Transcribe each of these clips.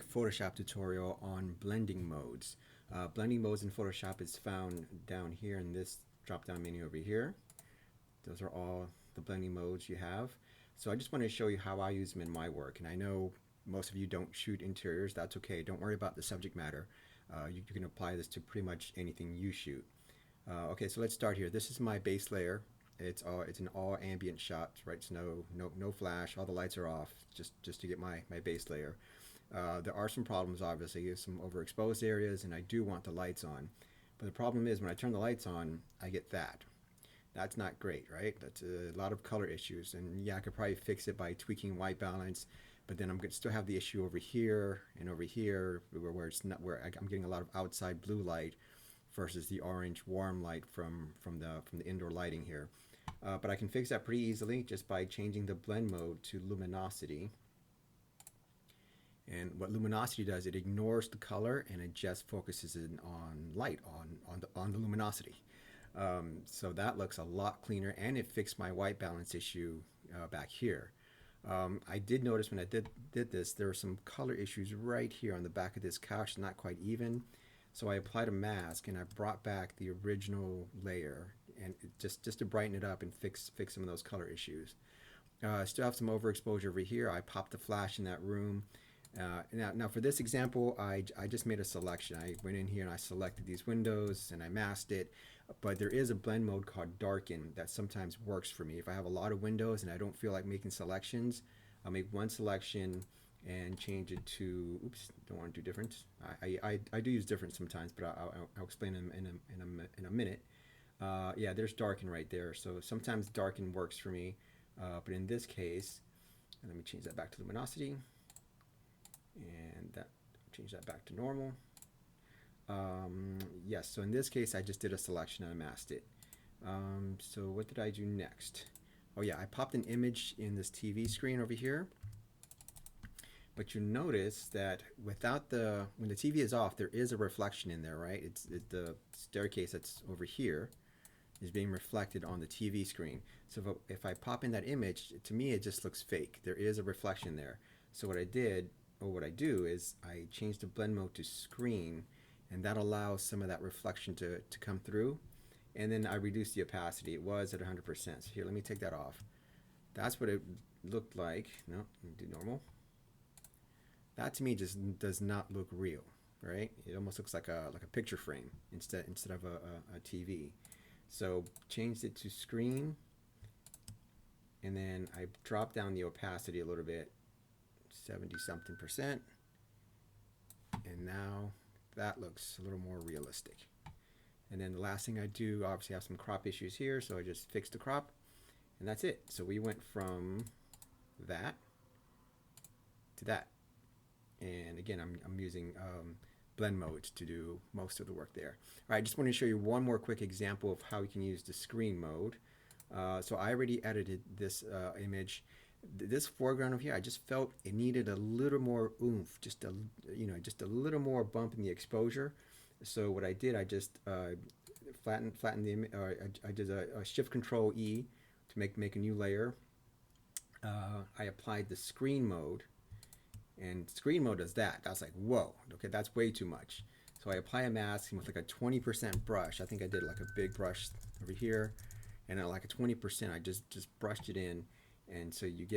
Photoshop tutorial on blending modes. Blending modes in Photoshop is found down here in this drop down menu over here. Those are all the blending modes you have. So I just want to show you how I use them in my work. And I know most of you don't shoot interiors. That's okay. Don't worry about the subject matter. You can apply this to pretty much anything you shoot. Okay, so let's start here. This is my base layer. It's an all ambient shot, right? It's no flash. All the lights are off, just to get my base layer. There are some problems, obviously, some overexposed areas, and I do want the lights on. But the problem is when I turn the lights on, I get that. That's not great, right? That's a lot of color issues, and yeah, I could probably fix it by tweaking white balance, but then I'm going to still have the issue over here and over here where it's not where I'm getting a lot of outside blue light versus the orange warm light from the indoor lighting here. But I can fix that pretty easily just by changing the blend mode to luminosity. And what luminosity does, it ignores the color and it just focuses in on light, on the luminosity. So that looks a lot cleaner, and it fixed my white balance issue back here. I did notice when I did this, there were some color issues right here on the back of this couch, not quite even. So I applied a mask and I brought back the original layer, and just to brighten it up and fix some of those color issues. I still have some overexposure over here. I popped the flash in that room. Now for this example, I just made a selection. I went in here and I selected these windows and I masked it, but there is a blend mode called darken that sometimes works for me. If I have a lot of windows and I don't feel like making selections, I'll make one selection and change it to, oops, don't want to do different. I do use different sometimes, but I'll explain in a minute. Yeah, there's darken right there. So sometimes darken works for me, but in this case, let me change that back to luminosity, and that change that back to normal. Yes, so in this case, I just did a selection and I masked it. So what did I do next? Oh yeah, I popped an image in this TV screen over here. But you notice that when the TV is off, there is a reflection in there, right? It's the staircase that's over here is being reflected on the TV screen. So if I pop in that image, to me it just looks fake. There is a reflection there. So what I do is I change the blend mode to screen, and that allows some of that reflection to come through. And then I reduce the opacity. It was at 100%. So here, let me take that off. That's what it looked like. No, let me do normal. That to me just does not look real, right? It almost looks like a picture frame instead of a TV. So changed it to screen, and then I dropped down the opacity a little bit, 70 something percent, and now that looks a little more realistic. And then the last thing I do, obviously I have some crop issues here, so I just fixed the crop, and that's it. So we went from that to that. And again, I'm using blend modes to do most of the work there. All right, I just want to show you one more quick example of how we can use the screen mode. So I already edited this image. This foreground over here, I just felt it needed a little more oomph, just a little more bump in the exposure. So what I did, I just flattened the image. I did a Shift Control E to make a new layer. I applied the screen mode. And screen mode does that. I was like, whoa, okay, that's way too much. So I apply a mask with like a 20% brush. I think I did like a big brush over here, and at like a 20%, I just brushed it in, and so you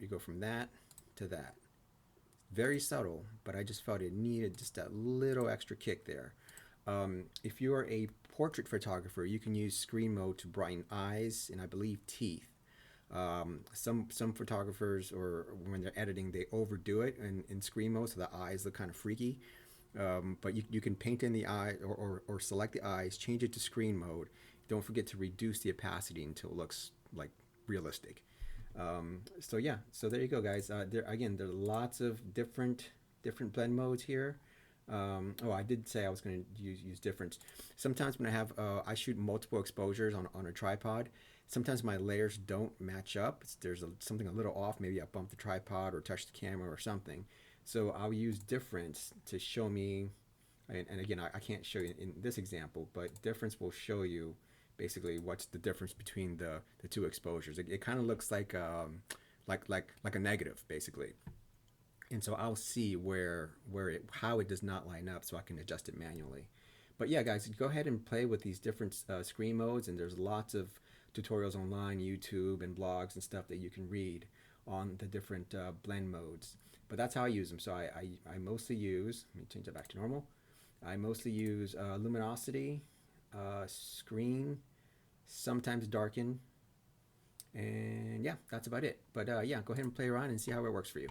go from that to that. Very subtle, but I just felt it needed just a little extra kick there. If you are a portrait photographer, you can use screen mode to brighten eyes and I believe teeth. Some photographers, or when they're editing, they overdo it in screen mode, so the eyes look kind of freaky. But you can paint in the eye, or select the eyes, change it to screen mode. Don't forget to reduce the opacity until it looks like realistic. So yeah, so there you go, guys. There are lots of different blend modes here. Oh, I did say I was going to use different. Sometimes when I shoot multiple exposures on a tripod, sometimes my layers don't match up. There's something a little off. Maybe I bumped the tripod or touched the camera or something. So I'll use difference to show me, and again, I can't show you in this example, but difference will show you basically what's the difference between the two exposures. It kind of looks like a negative, basically. and so I'll see how it does not line up, so I can adjust it manually. But yeah, guys, go ahead and play with these different screen modes, and there's lots of tutorials online, YouTube, and blogs and stuff that you can read on the different blend modes. But that's how I use them. So I mostly use, let me change that back to normal. I mostly use luminosity, screen, sometimes darken, and yeah, that's about it. But yeah, go ahead and play around and see how it works for you.